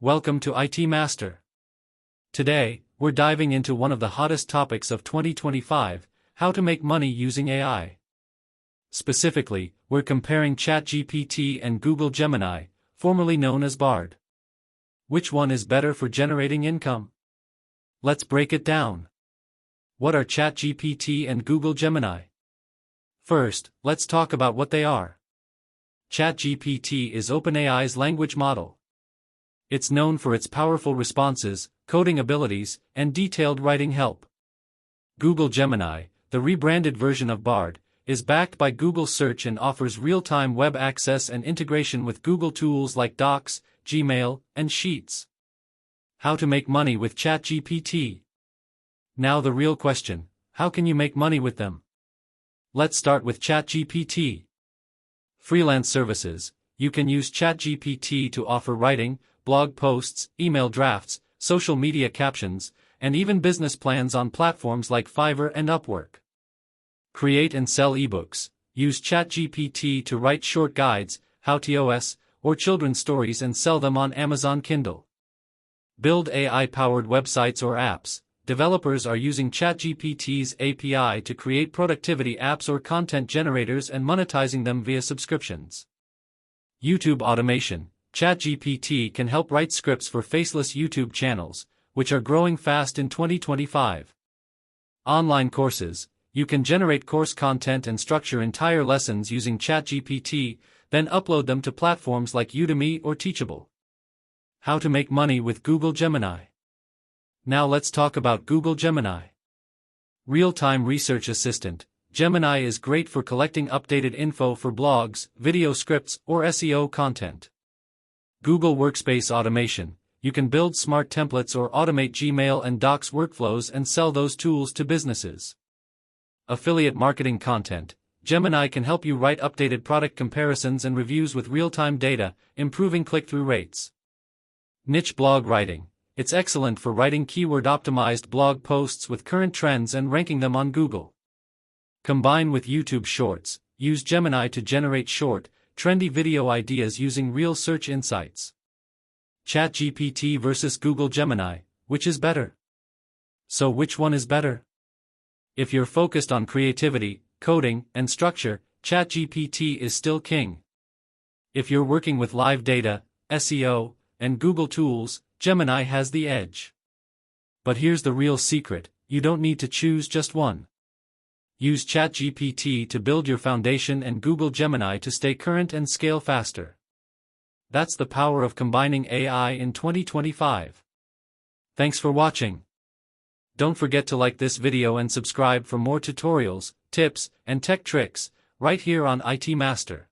Welcome to ITMaster. Today, we're diving into one of the hottest topics of 2025, how to make money using AI. Specifically, we're comparing ChatGPT and Google Gemini, formerly known as Bard. Which one is better for generating income? Let's break it down. What are ChatGPT and Google Gemini? First, let's talk about what they are. ChatGPT is OpenAI's language model. It's known for its powerful responses, coding abilities, and detailed writing help. Google Gemini, the rebranded version of Bard, is backed by Google Search and offers real-time web access and integration with Google tools like Docs, Gmail, and Sheets. How to make money with ChatGPT? Now the real question, how can you make money with them? Let's start with ChatGPT. Freelance services. You can use ChatGPT to offer writing, blog posts, email drafts, social media captions, and even business plans on platforms like Fiverr and Upwork. Create and sell eBooks. Use ChatGPT to write short guides, how-tos, or children's stories and sell them on Amazon Kindle. Build AI-powered websites or apps. Developers are using ChatGPT's API to create productivity apps or content generators and monetizing them via subscriptions. YouTube automation. ChatGPT can help write scripts for faceless YouTube channels, which are growing fast in 2025. Online courses. You can generate course content and structure entire lessons using ChatGPT, then upload them to platforms like Udemy or Teachable. How to make money with Google Gemini. Now let's talk about Google Gemini. Real-time research assistant. Gemini is great for collecting updated info for blogs, video scripts, or SEO content. Google Workspace automation. You can build smart templates or automate Gmail and Docs workflows and sell those tools to businesses. Affiliate marketing content. Gemini can help you write updated product comparisons and reviews with real-time data, improving click-through rates. Niche blog writing. It's excellent for writing keyword-optimized blog posts with current trends and ranking them on Google. Combine with YouTube Shorts. Use Gemini to generate short, trendy video ideas using real search insights. ChatGPT versus Google Gemini, which is better? So which one is better? If you're focused on creativity, coding, and structure, ChatGPT is still king. If you're working with live data, SEO, and Google tools, Gemini has the edge. But here's the real secret, you don't need to choose just one. Use ChatGPT to build your foundation and Google Gemini to stay current and scale faster. That's the power of combining AI in 2025. Thanks for watching. Don't forget to like this video and subscribe for more tutorials, tips, and tech tricks, right here on ITMaster.